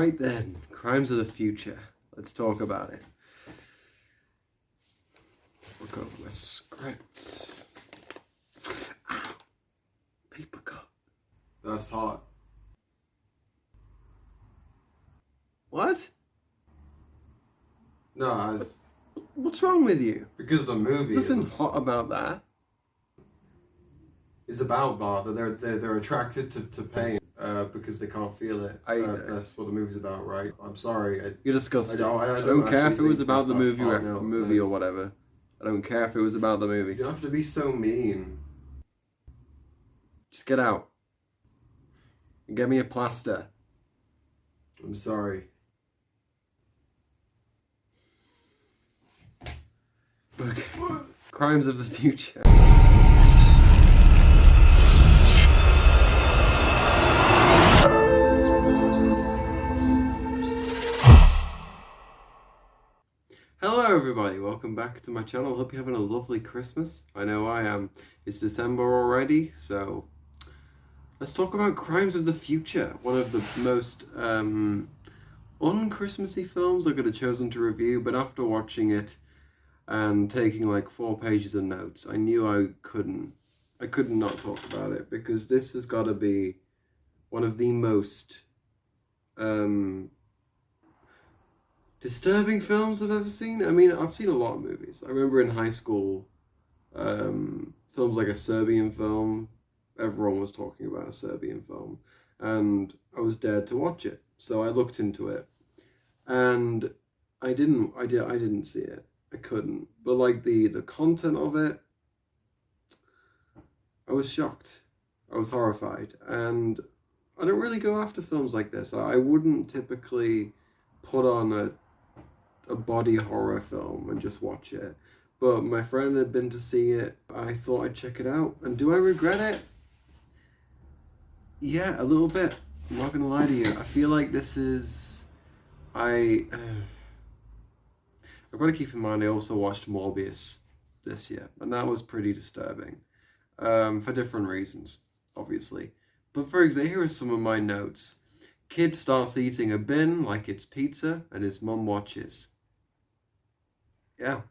Right then, Crimes of the Future. Let's talk about it. Look over my script. Ow. Paper cut. That's hot. What? No, what's wrong with you? Because the movie. There's nothing hot about that. It's about that they're attracted to pain because they can't feel it. That's what the movie's about, right? I'm sorry. You're disgusting. I don't care if it was think about the that's movie or whatever. I don't care if it was about the movie. You don't have to be so mean. Just get out. And get me a plaster. I'm sorry. Okay. Crimes of the Future. Hello everybody, welcome back to my channel. Hope you're having a lovely Christmas. I know I am. It's December already, so let's talk about Crimes of the Future. One of the most un-Christmassy films I could have chosen to review, but after watching it and taking like 4 pages of notes, I knew I couldn't not talk about it, because this has got to be one of the most disturbing films I've ever seen. I mean, I've seen a lot of movies. I remember in high school, films like a Serbian film. Everyone was talking about a Serbian film, and I was dared to watch it. So I looked into it, and I didn't see it. I couldn't. But like the content of it, I was shocked. I was horrified, and I don't really go after films like this. I wouldn't typically put on a body horror film and just watch it. But my friend had been to see it. I thought I'd check it out. And do I regret it? Yeah, a little bit. I'm not gonna lie to you. I feel like this is... I've got to keep in mind I also watched Morbius this year, and that was pretty disturbing. For different reasons, obviously. But for example, here are some of my notes. Kid starts eating a bin like it's pizza, and his mum watches. Yeah.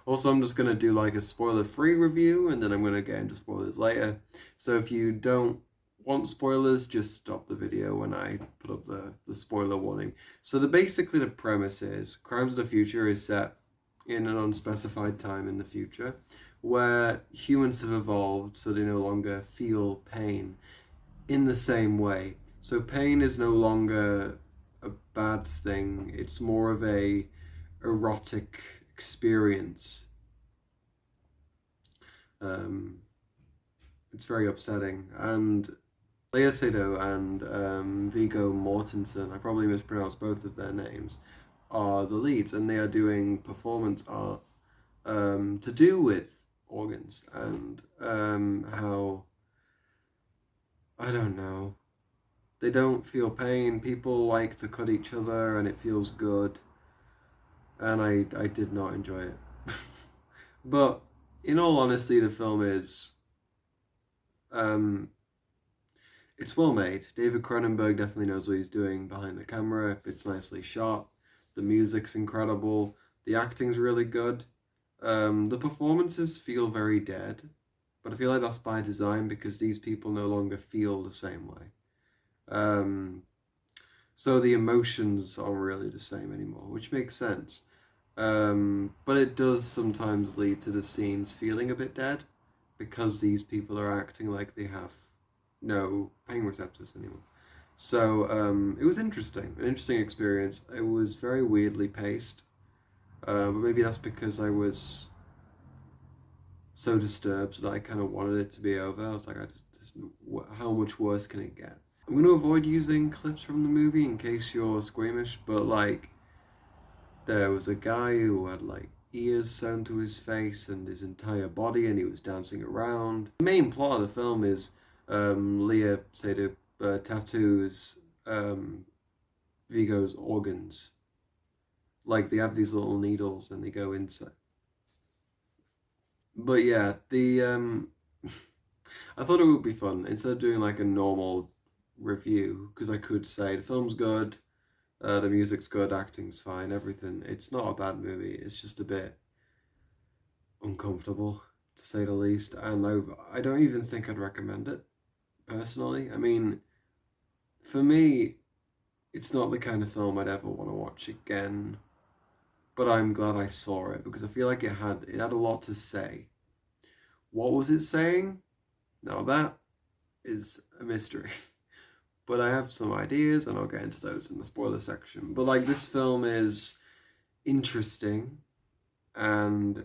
Also, I'm just going to do like a spoiler-free review, and then I'm going to get into spoilers later. So if you don't want spoilers, just stop the video when I put up the spoiler warning. So basically the premise is Crimes of the Future is set in an unspecified time in the future, where humans have evolved so they no longer feel pain in the same way. So pain is no longer a bad thing. It's more of a erotic experience. It's very upsetting. And Léa Seydoux and Viggo Mortensen, I probably mispronounced both of their names, are the leads, and they are doing performance art to do with organs and how, I don't know, they don't feel pain. People like to cut each other and it feels good, and I did not enjoy it. But in all honesty, the film is it's well made. David Cronenberg definitely knows what he's doing behind the camera. It's nicely shot. The music's incredible. The acting's really good. The performances feel very dead, but I feel like that's by design because these people no longer feel the same way. So the emotions aren't really the same anymore, which makes sense. But it does sometimes lead to the scenes feeling a bit dead because these people are acting like they have no pain receptors anymore. So it was interesting, an interesting experience. It was very weirdly paced, but maybe that's because I was so disturbed that I kind of wanted it to be over. I was like, how much worse can it get? I'm going to avoid using clips from the movie in case you're squeamish, but like, there was a guy who had like ears sewn to his face and his entire body, and he was dancing around. The main plot of the film is Léa Seydoux tattoos Viggo's organs. Like, they have these little needles and they go inside. But yeah, I thought it would be fun instead of doing like a normal review, because I could say the film's good, The music's good, acting's fine, everything. It's not a bad movie. It's just a bit uncomfortable, to say the least. And I don't even think I'd recommend it, personally. I mean, for me, it's not the kind of film I'd ever want to watch again. But I'm glad I saw it because I feel like it had a lot to say. What was it saying? Now that is a mystery. But I have some ideas and I'll get into those in the spoiler section. But like this film is interesting, and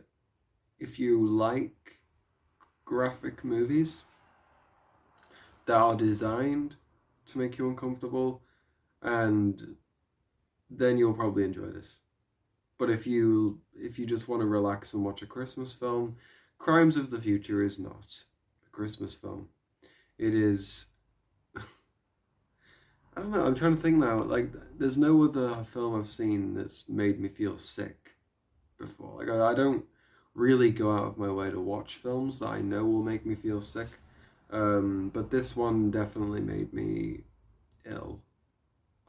if you like graphic movies that are designed to make you uncomfortable, and then you'll probably enjoy this. But if you just want to relax and watch a Christmas film, Crimes of the Future is not a Christmas film. It is. I don't know. I'm trying to think now. Like, there's no other film I've seen that's made me feel sick before. Like, I don't really go out of my way to watch films that I know will make me feel sick. But this one definitely made me ill.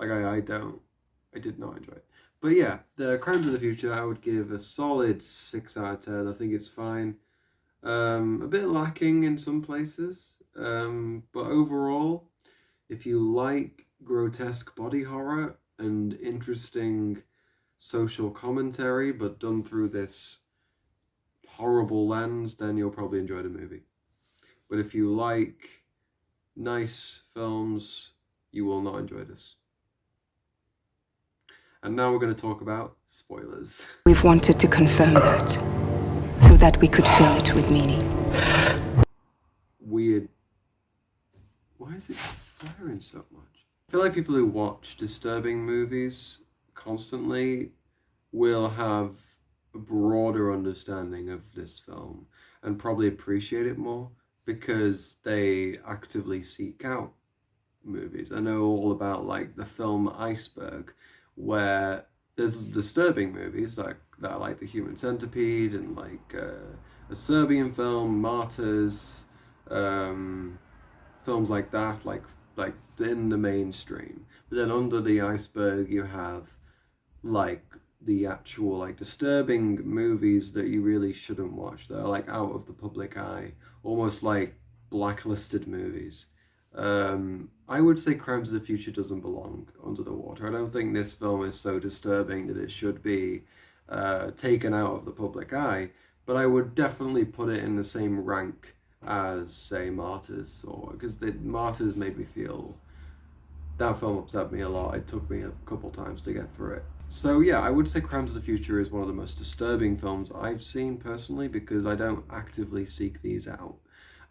Like, I did not enjoy it. But yeah, the Crimes of the Future, I would give a solid 6 out of 10. I think it's fine. A bit lacking in some places. But overall, if you like grotesque body horror and interesting social commentary, but done through this horrible lens, then you'll probably enjoy the movie. But if you like nice films, you will not enjoy this. And now we're going to talk about spoilers. We've wanted to confirm that, so that we could fill it with meaning. Weird. Why is it flaring so much? I feel like people who watch disturbing movies constantly will have a broader understanding of this film and probably appreciate it more because they actively seek out movies. I know all about like the film Iceberg, where there's disturbing movies that are like The Human Centipede and like a Serbian film, Martyrs, films like that, like in the mainstream. But then under the iceberg, you have like the actual like disturbing movies that you really shouldn't watch. That are like out of the public eye, almost like blacklisted movies. I would say Crimes of the Future doesn't belong under the water. I don't think this film is so disturbing that it should be taken out of the public eye, but I would definitely put it in the same rank as, say, Martyrs, or because Martyrs made me feel, that film upset me a lot. It took me a couple times to get through it. So yeah, I would say Crimes of the Future is one of the most disturbing films I've seen personally because I don't actively seek these out.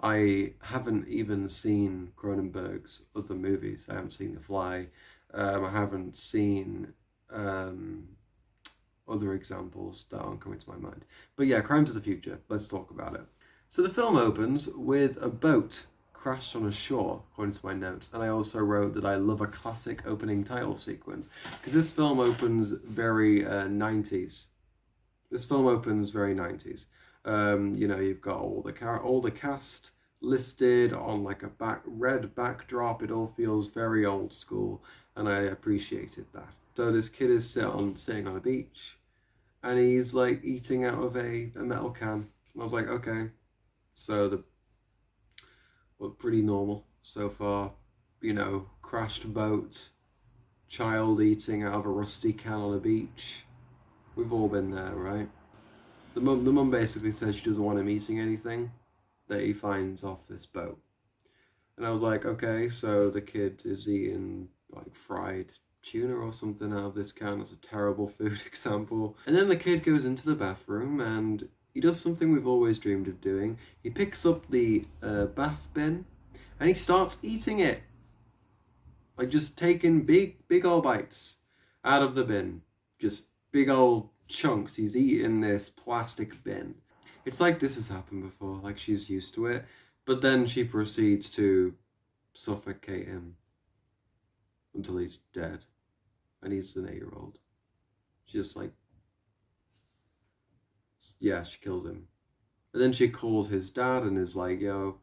I haven't even seen Cronenberg's other movies. I haven't seen The Fly. I haven't seen other examples that aren't coming to my mind. But yeah, Crimes of the Future. Let's talk about it. So the film opens with a boat crashed on a shore, according to my notes. And I also wrote that I love a classic opening title sequence because this film opens very 90s. This film opens very 90s. You've got all the cast listed on like a red backdrop. It all feels very old school, and I appreciated that. So this kid is sitting on a beach, and he's like eating out of a metal can. And I was like, okay, so pretty normal so far. Crashed boat, child eating out of a rusty can on a beach. We've all been there, right? The mum basically says she doesn't want him eating anything that he finds off this boat. And I was like, okay, so the kid is eating like fried tuna or something out of this can. That's a terrible food example. And then the kid goes into the bathroom and he does something we've always dreamed of doing. He picks up the bath bin and he starts eating it. Like just taking big old bites out of the bin. Just big old chunks. He's eating this plastic bin. It's like this has happened before, like she's used to it. But then she proceeds to suffocate him until he's dead. And he's an 8-year-old. She just like, yeah, she kills him. And then she calls his dad and is like, yo,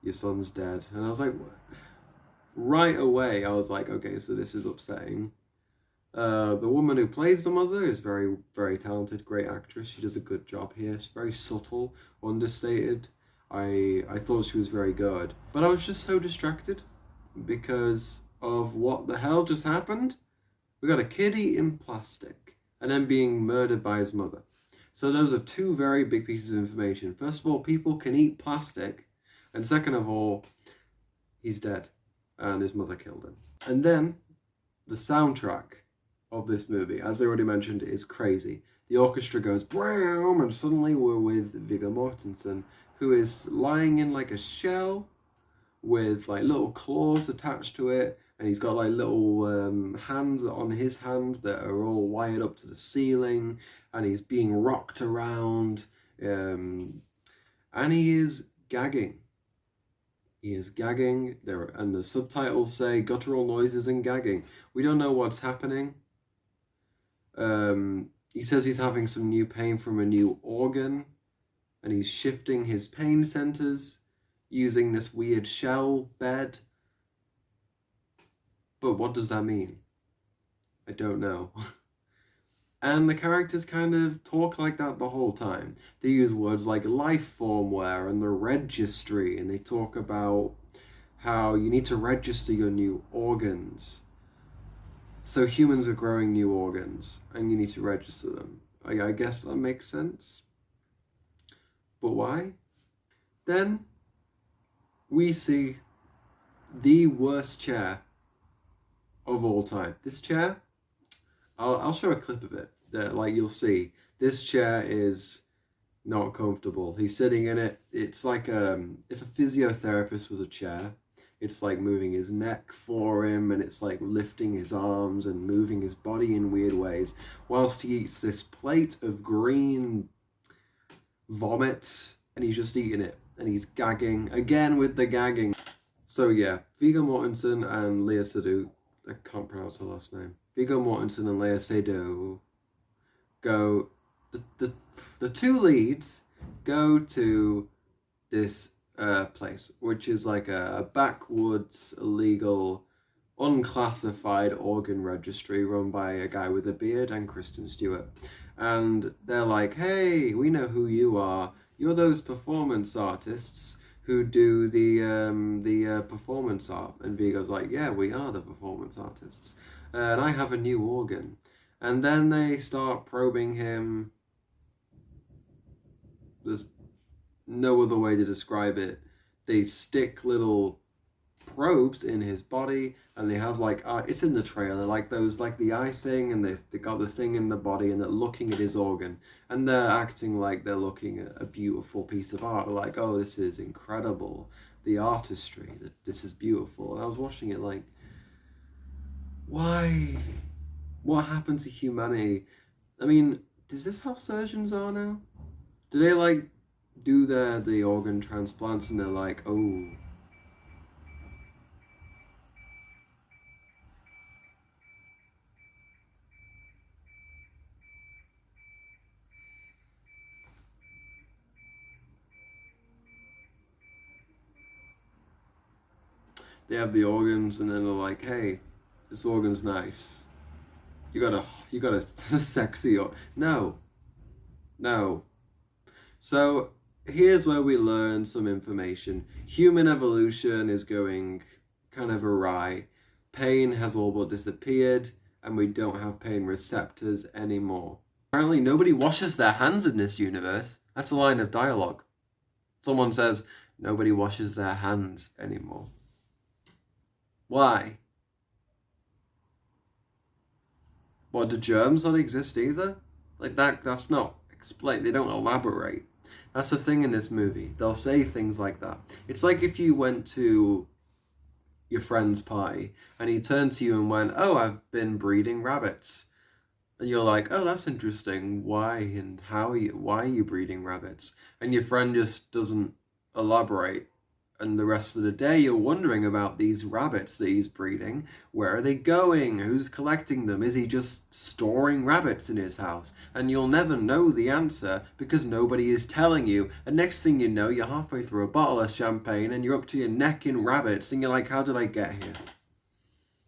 your son's dead. And I was like, what? Right away, I was like, okay, so this is upsetting. The woman who plays the mother is very, very talented, great actress. She does a good job here. It's very subtle, understated. I thought she was very good, but I was just so distracted because of what the hell just happened. We got a kid eating plastic and then being murdered by his mother. So those are two very big pieces of information. First of all, people can eat plastic, and second of all, he's dead and his mother killed him. And then the soundtrack of this movie, as I already mentioned, is crazy. The orchestra goes BRAM, and suddenly we're with Viggo Mortensen, who is lying in like a shell with like little claws attached to it, and he's got like little hands on his hand that are all wired up to the ceiling, and he's being rocked around, and he is gagging. He is gagging there, and the subtitles say guttural noises and gagging. We don't know what's happening. He says he's having some new pain from a new organ, and he's shifting his pain centers using this weird shell bed. But what does that mean? I don't know. And the characters kind of talk like that the whole time. They use words like life formware and the registry, and they talk about how you need to register your new organs. So humans are growing new organs, and you need to register them. I guess that makes sense. But why? Then we see the worst chair of all time. This chair, I'll show a clip of it. That, like, you'll see. This chair is not comfortable. He's sitting in it. It's like if a physiotherapist was a chair. It's like moving his neck for him, and it's like lifting his arms and moving his body in weird ways, whilst he eats this plate of green vomit, and he's just eating it, and he's gagging, again with the gagging. So yeah, Viggo Mortensen and Léa Seydoux, I can't pronounce her last name, Viggo Mortensen and Léa Seydoux go, the two leads go to this place, which is like a backwoods, illegal, unclassified organ registry run by a guy with a beard and Kristen Stewart. And they're like, hey, we know who you are. You're those performance artists who do the performance art. And Viggo's like, yeah, we are the performance artists. And I have a new organ. And then they start probing him. There's no other way to describe it. They stick little probes in his body, and they have like it's in the trailer, like those, like the eye thing, and they got the thing in the body, and they're looking at his organ, and they're acting like they're looking at a beautiful piece of art. They're like, oh, this is incredible, the artistry, this is beautiful. And I was watching it like, why? What happened to humanity? I mean, is this how surgeons are now? Do they like do the organ transplants and they're like, oh, they have the organs and then they're like, hey, this organ's nice. You got a sexy or no. So here's where we learn some information. Human evolution is going kind of awry. Pain has all but disappeared, and we don't have pain receptors anymore. Apparently nobody washes their hands in this universe. That's a line of dialogue. Someone says, nobody washes their hands anymore. Why? What, do germs not exist either? Like that's not explained. They don't elaborate. That's the thing in this movie. They'll say things like that. It's like if you went to your friend's party and he turned to you and went, oh, I've been breeding rabbits. And you're like, oh, that's interesting. Why and why are you breeding rabbits? And your friend just doesn't elaborate. And the rest of the day you're wondering about these rabbits that he's breeding. Where are they going? Who's collecting them? Is he just storing rabbits in his house? And you'll never know the answer because nobody is telling you. And next thing you know, you're halfway through a bottle of champagne and you're up to your neck in rabbits and you're like, how did I get here?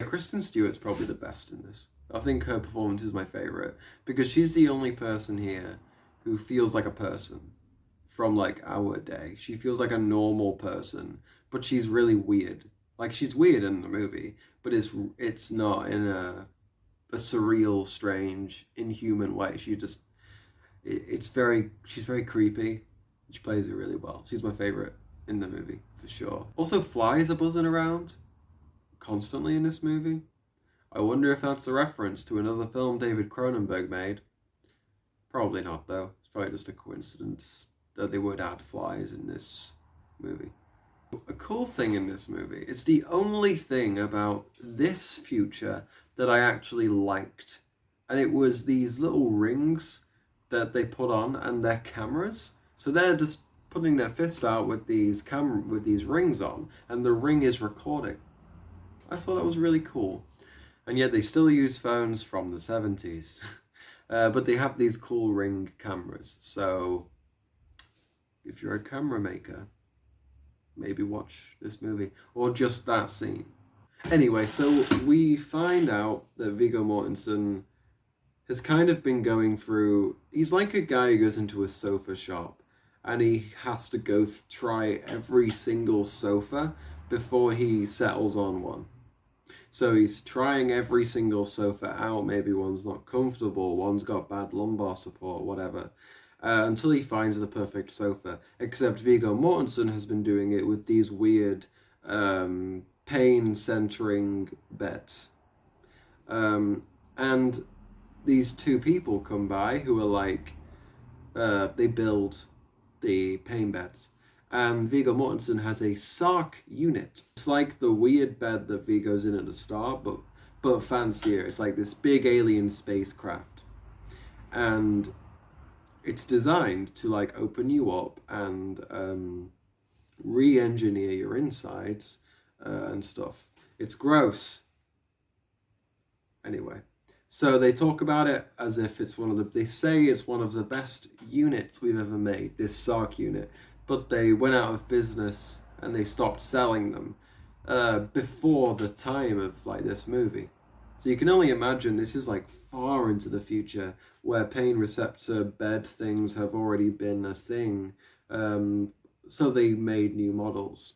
Kristen Stewart's probably the best in this. I think her performance is my favorite because she's the only person here who feels like a person from like our day. She feels like a normal person, but she's really weird. Like she's weird in the movie, but it's not in a surreal, strange, inhuman way. It's very she's very creepy. She plays it really well. She's my favorite in the movie for sure. Also, flies are buzzing around constantly in this movie. I wonder if that's a reference to another film David Cronenberg made. Probably not, though. It's probably just a coincidence that they would add flies in this movie. A cool thing in this movie, it's the only thing about this future that I actually liked. And it was these little rings that they put on and their cameras. So they're just putting their fist out with these rings on, and the ring is recording. I thought that was really cool. And yet they still use phones from the 70s. But they have these cool ring cameras. So if you're a camera maker, maybe watch this movie. Or just that scene. Anyway, so we find out that Viggo Mortensen has kind of been going through... He's like a guy who goes into a sofa shop and he has to go try every single sofa before he settles on one. So he's trying every single sofa out. Maybe one's not comfortable, one's got bad lumbar support, whatever. Until he finds the perfect sofa. Except Viggo Mortensen has been doing it with these weird pain-centering beds. And these two people come by who are like, they build the pain beds. And Viggo Mortensen has a Sark unit. It's like the weird bed that Viggo's in at the start, but fancier. It's like this big alien spacecraft. And it's designed to like open you up and re-engineer your insides and stuff. It's gross. Anyway, so they talk about it as if it's they say it's one of the best units we've ever made, this Sark unit. But they went out of business and they stopped selling them before the time of like this movie. So you can only imagine this is like far into the future where pain receptor bed things have already been a thing. So they made new models.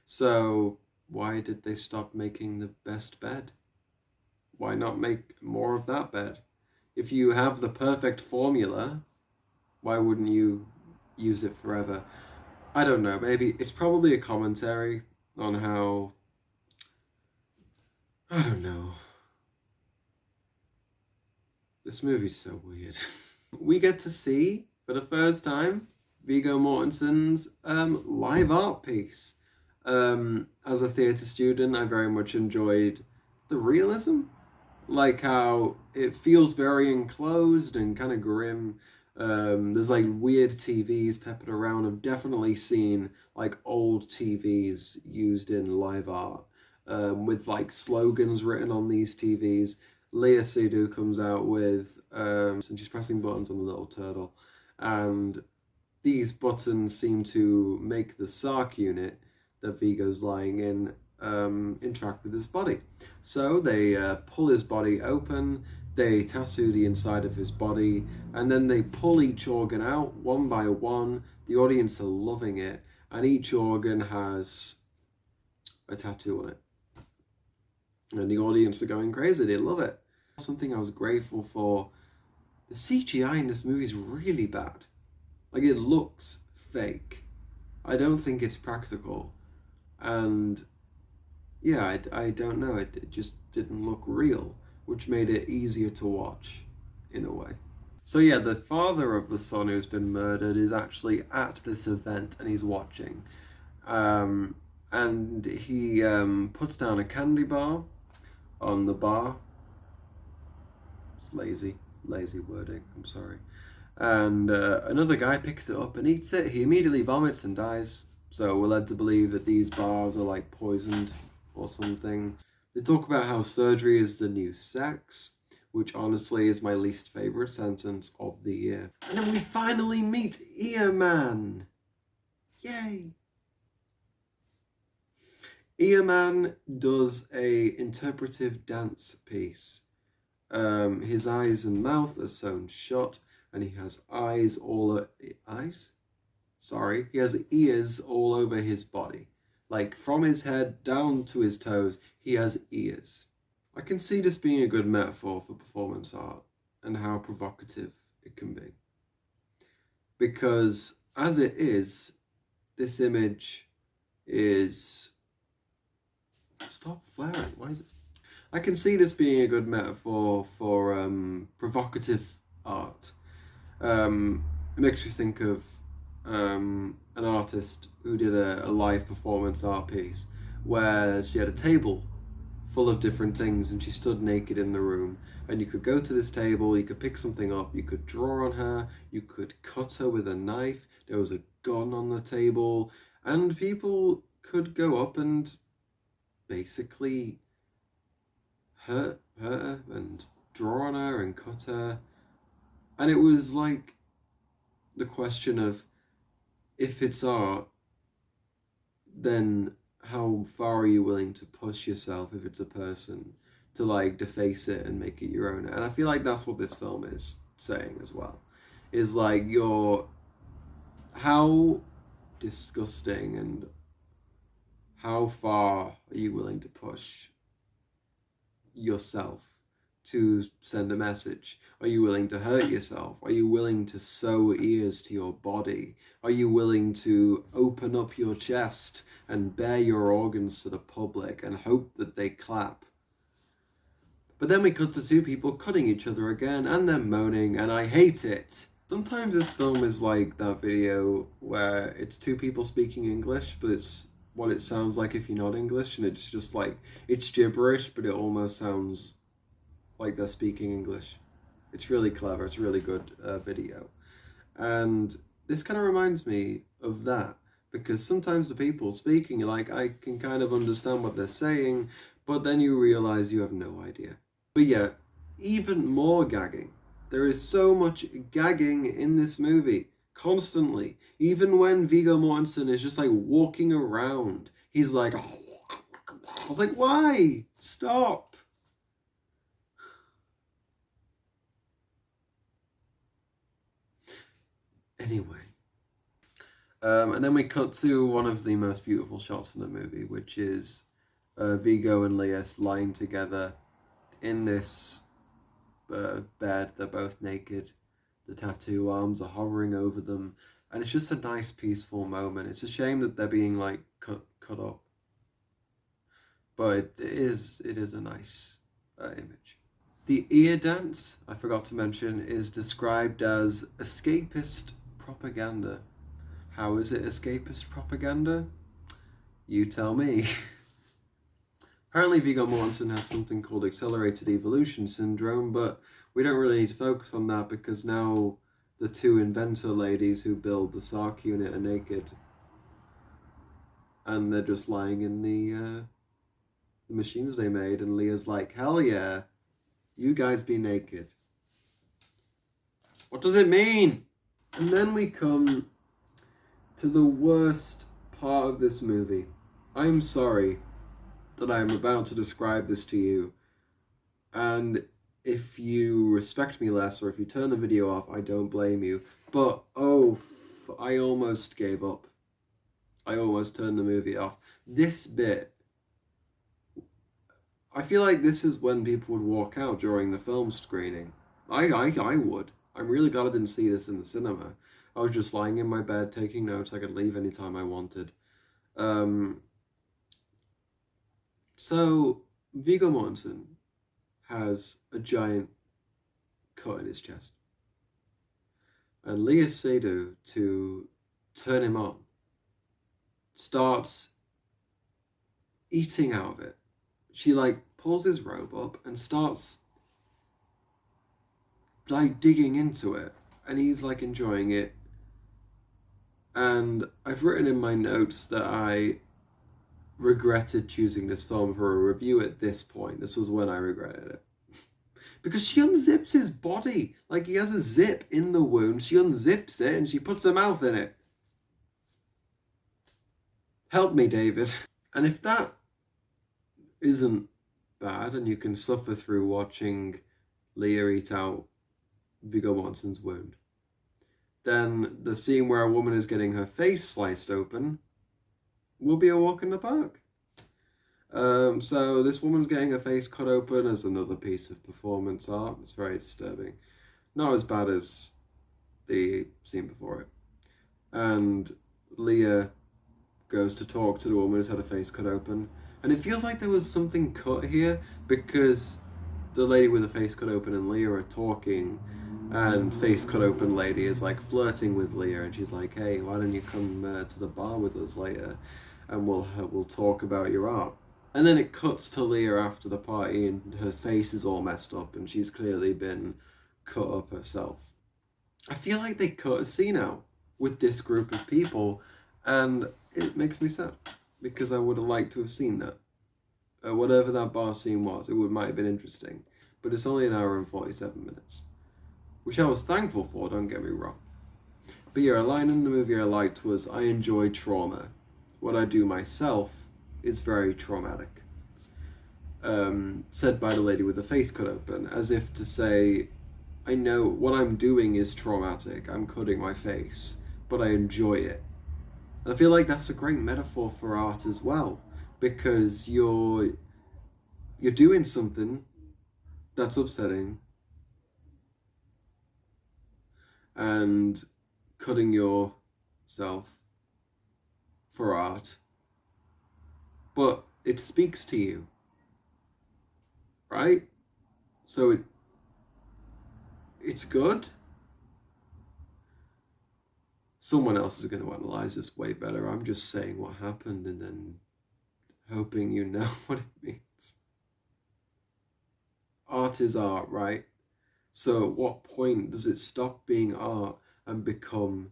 So why did they stop making the best bed? Why not make more of that bed? If you have the perfect formula, why wouldn't you use it forever? I don't know, maybe it's probably a commentary on how, I don't know. This movie's so weird. We get to see, for the first time, Viggo Mortensen's live art piece. As a theatre student, I very much enjoyed the realism. Like how it feels very enclosed and kind of grim. There's like weird TVs peppered around. I've definitely seen like old TVs used in live art with like slogans written on these TVs. Léa Seydoux comes out with, and she's pressing buttons on the little turtle. And these buttons seem to make the Sark unit that Viggo's lying in interact with his body. So they pull his body open, they tattoo the inside of his body, and then they pull each organ out one by one. The audience are loving it, and each organ has a tattoo on it. And the audience are going crazy, they love it. Something I was grateful for, the CGI in this movie is really bad. Like, it looks fake. I don't think it's practical. And yeah, I don't know, it just didn't look real, which made it easier to watch, in a way. So yeah, the father of the son who's been murdered is actually at this event and he's watching. And he puts down a candy bar on the bar. It's lazy wording, I'm sorry. And another guy picks it up and eats it. He immediately vomits and dies. So we're led to believe that these bars are like poisoned or something. They talk about how surgery is the new sex, which honestly is my least favorite sentence of the year. And then we finally meet Earman. Yay! Earman does a interpretive dance piece. His eyes and mouth are sewn shut, and he has eyes? Sorry, he has ears all over his body. Like, from his head down to his toes, he has ears. I can see this being a good metaphor for performance art and how provocative it can be. Because, as it is, this image is... Stop flaring, why is it? I can see this being a good metaphor for provocative art. It makes me think of an artist who did a live performance art piece where she had a table full of different things and she stood naked in the room, and you could go to this table, you could pick something up, you could draw on her, you could cut her with a knife, there was a gun on the table, and people could go up and basically hurt her and draw on her and cut her. And it was like the question of, if it's art, then how far are you willing to push yourself if it's a person to like deface it and make it your own? And I feel like that's what this film is saying as well. Is like, how disgusting and how far are you willing to push yourself to send a message? Are you willing to hurt yourself? Are you willing to sew ears to your body? Are you willing to open up your chest and bare your organs to the public and hope that they clap? But then we cut to two people cutting each other again, and they're moaning, and I hate it. Sometimes this film is like that video where it's two people speaking English, but it's what it sounds like if you're not English, and it's just like, it's gibberish, but it almost sounds like they're speaking English. It's really clever, it's a really good video. And this kind of reminds me of that, because sometimes the people speaking, like, I can kind of understand what they're saying, but then you realize you have no idea. But yeah, even more gagging. There is so much gagging in this movie, constantly. Even when Viggo Mortensen is just like walking around, he's like, I was like, why? Stop. Anyway. And then we cut to one of the most beautiful shots in the movie, which is Viggo and Leas lying together in this bed. They're both naked. The tattoo arms are hovering over them. And it's just a nice, peaceful moment. It's a shame that they're being, like, cut up. But it is a nice image. The ear dance, I forgot to mention, is described as escapist propaganda. How is it escapist propaganda? You tell me. Apparently Viggo Mortensen has something called accelerated evolution syndrome, but we don't really need to focus on that because now the two inventor ladies who build the Sark unit are naked. And they're just lying in the machines they made, and Leah's like, hell yeah, you guys be naked. What does it mean? And then we come to the worst part of this movie. I'm sorry that I'm about to describe this to you, and if you respect me less or if you turn the video off, I don't blame you, but I almost gave up. I almost turned the movie off. This bit, I feel like this is when people would walk out during the film screening. I would. I'm really glad I didn't see this in the cinema. I was just lying in my bed taking notes. I could leave anytime I wanted. So Viggo Mortensen has a giant cut in his chest. And Léa Seydoux, to turn him on, starts eating out of it. She like pulls his robe up and starts like digging into it, and he's like enjoying it. And I've written in my notes that I regretted choosing this film for a review at this point. This was when I regretted it. Because she unzips his body. Like, he has a zip in the wound. She unzips it and she puts her mouth in it. Help me, David. And if that isn't bad and you can suffer through watching Leah eat out Viggo Mortensen's wound. Then the scene where a woman is getting her face sliced open will be a walk in the park. So this woman's getting her face cut open as another piece of performance art. It's very disturbing. Not as bad as the scene before it. And Leah goes to talk to the woman who's had her face cut open. And it feels like there was something cut here because the lady with the face cut open and Leah are talking, and face cut open lady is like flirting with Leah, and she's like, "Hey, why don't you come to the bar with us later, and we'll talk about your art." And then it cuts to Leah after the party, and her face is all messed up, and she's clearly been cut up herself. I feel like they cut a scene out with this group of people, and it makes me sad because I would have liked to have seen that. Whatever that bar scene was, might have been interesting, but it's only an hour and 47 minutes, which I was thankful for, don't get me wrong. But yeah, a line in the movie I liked was, "I enjoy trauma. What I do myself is very traumatic." Said by the lady with the face cut open, as if to say, I know what I'm doing is traumatic, I'm cutting my face, but I enjoy it. And I feel like that's a great metaphor for art as well, because you're doing something that's upsetting and cutting yourself for art, but it speaks to you, right? So it's good. Someone else is going to analyze this way better. I'm just saying what happened and then hoping you know what it means. Art is art, right? So at what point does it stop being art and become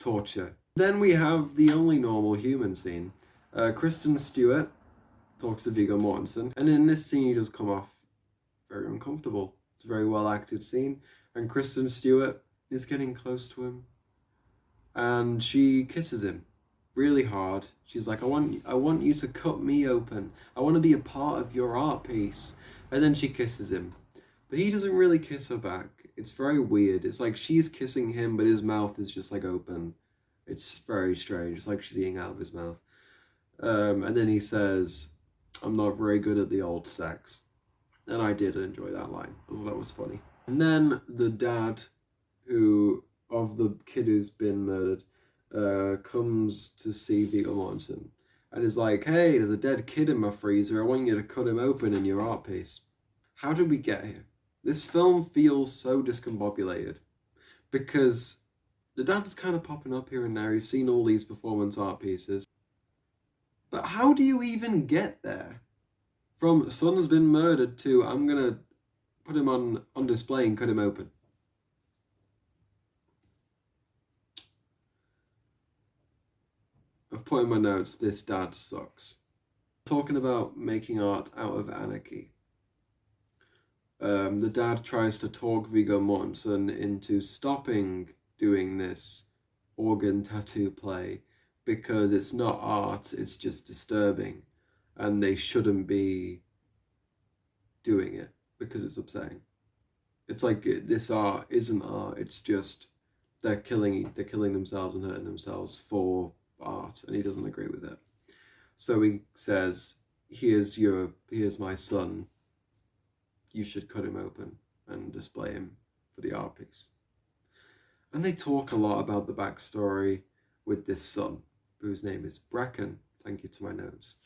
torture? Then we have the only normal human scene. Kristen Stewart talks to Viggo Mortensen, and in this scene he does come off very uncomfortable. It's a very well acted scene, and Kristen Stewart is getting close to him, and she kisses him really hard. She's like, I want you to cut me open. I want to be a part of your art piece. And then she kisses him, but he doesn't really kiss her back. It's very weird. It's like she's kissing him, but his mouth is just like open. It's very strange. It's like she's eating out of his mouth. And then he says, "I'm not very good at the old sex." And I did enjoy that line. I thought that was funny. And then the dad of the kid who's been murdered comes to see Viggo Mortensen and is like, "Hey, there's a dead kid in my freezer. I want you to cut him open in your art piece." How did we get here? This film feels so discombobulated because the dad's kind of popping up here and there. He's seen all these performance art pieces. But how do you even get there? From son's been murdered to I'm going to put him on display and cut him open. I've put in my notes, this dad sucks. Talking about making art out of anarchy. The dad tries to talk Viggo Mortensen into stopping doing this organ tattoo play because it's not art, it's just disturbing, and they shouldn't be doing it because it's upsetting. It's like this art isn't art, it's just they're killing themselves and hurting themselves for art, and he doesn't agree with it. So he says, here's my son, you should cut him open and display him for the art piece. And they talk a lot about the backstory with this son, whose name is Bracken. Thank you to my notes.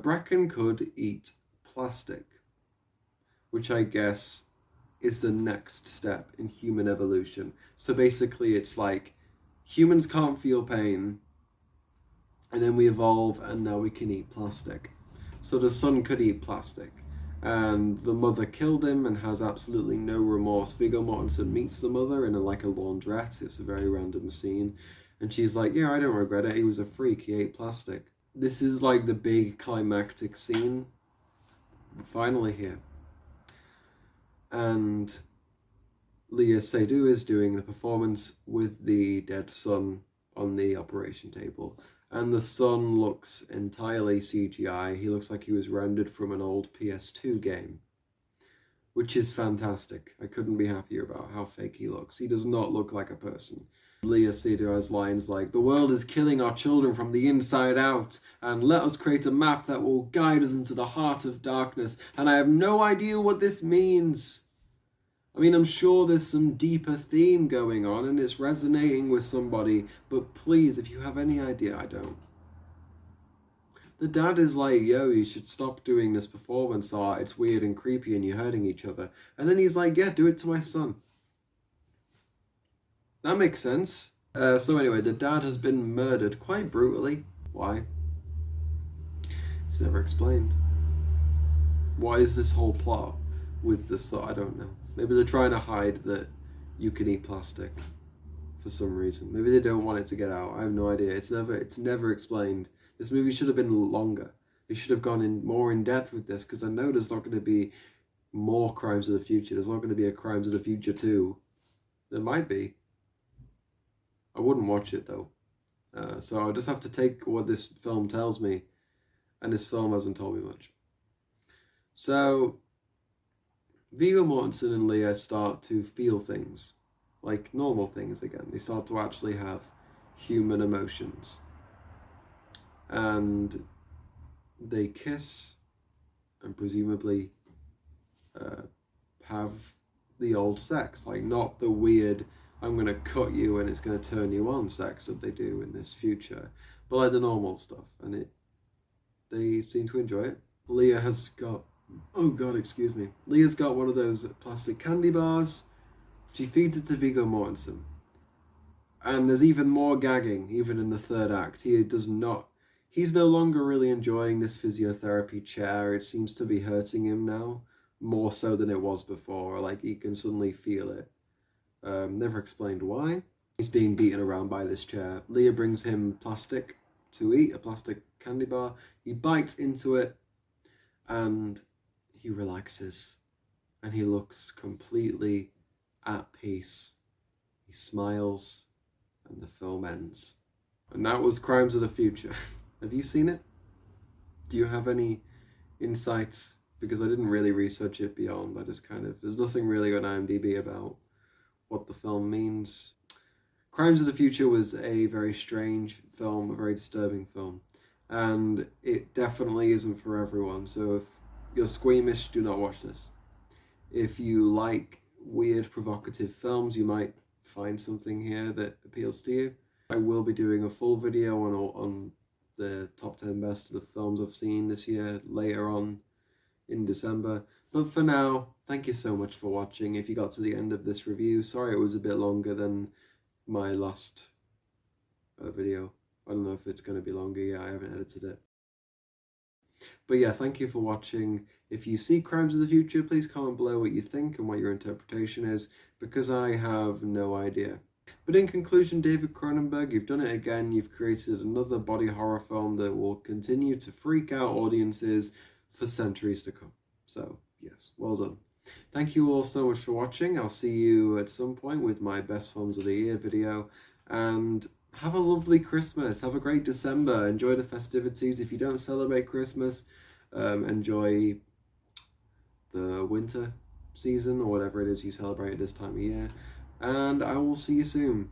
Bracken could eat plastic, which I guess is the next step in human evolution. So basically it's like humans can't feel pain, and then we evolve and now we can eat plastic. So the son could eat plastic, and the mother killed him and has absolutely no remorse. Viggo Mortensen meets the mother in a laundrette. It's a very random scene, and she's like, "Yeah, I don't regret it. He was a freak. He ate plastic." This is like the big climactic scene. Finally here. And Léa Seydoux is doing the performance with the dead son on the operation table. And the son looks entirely CGI. He looks like he was rendered from an old PS2 game. which is fantastic. I couldn't be happier about how fake he looks. He does not look like a person. Leia Seydoux has lines like, "The world is killing our children from the inside out, and let us create a map that will guide us into the heart of darkness, and I have no idea what this means." I mean, I'm sure there's some deeper theme going on, and it's resonating with somebody, but please, if you have any idea, I don't. The dad is like, "Yo, you should stop doing this performance art, it's weird and creepy and you're hurting each other." And then he's like, "Yeah, do it to my son." That makes sense. So anyway, the dad has been murdered quite brutally. Why? It's never explained. Why is this whole plot with the son? I don't know. Maybe they're trying to hide that you can eat plastic for some reason. Maybe they don't want it to get out. I have no idea. It's never explained. This movie should have been longer. They should have gone in more in depth with this, because I know there's not going to be more Crimes of the Future. There's not going to be a Crimes of the Future 2. There might be. I wouldn't watch it though. So I'll just have to take what this film tells me, and this film hasn't told me much. So Viggo Mortensen and Leia start to feel things, like normal things again. They start to actually have human emotions. And they kiss and presumably have the old sex, like not the weird "I'm going to cut you and it's going to turn you on" sex that they do in this future, but like the normal stuff, and they seem to enjoy it. Leia has got, oh god, excuse me, Lea's got one of those plastic candy bars. She feeds it to Viggo Mortensen, and there's even more gagging even in the third act. He's no longer really enjoying this physiotherapy chair. It seems to be hurting him now, more so than it was before. Like, he can suddenly feel it. Never explained why. He's being beaten around by this chair. Leia brings him plastic to eat, a plastic candy bar. He bites into it, and he relaxes. And he looks completely at peace. He smiles, and the film ends. And that was Crimes of the Future. Have you seen it? Do you have any insights? Because I didn't really research it beyond. There's nothing really on IMDb about what the film means. Crimes of the Future was a very strange film, a very disturbing film. And it definitely isn't for everyone. So if you're squeamish, do not watch this. If you like weird, provocative films, you might find something here that appeals to you. I will be doing a full video on the top 10 best of the films I've seen this year later on in December. But for now, thank you so much for watching. If you got to the end of this review, sorry it was a bit longer than my last video. I don't know if it's going to be longer. Yeah, I haven't edited it. But yeah, thank you for watching. If you see Crimes of the Future, please comment below what you think and what your interpretation is, because I have no idea. But in conclusion, David Cronenberg, you've done it again. You've created another body horror film that will continue to freak out audiences for centuries to come. So, yes, well done. Thank you all so much for watching. I'll see you at some point with my best films of the year video. And have a lovely Christmas. Have a great December. Enjoy the festivities. If you don't celebrate Christmas, enjoy the winter season or whatever it is you celebrate at this time of year. And I will see you soon.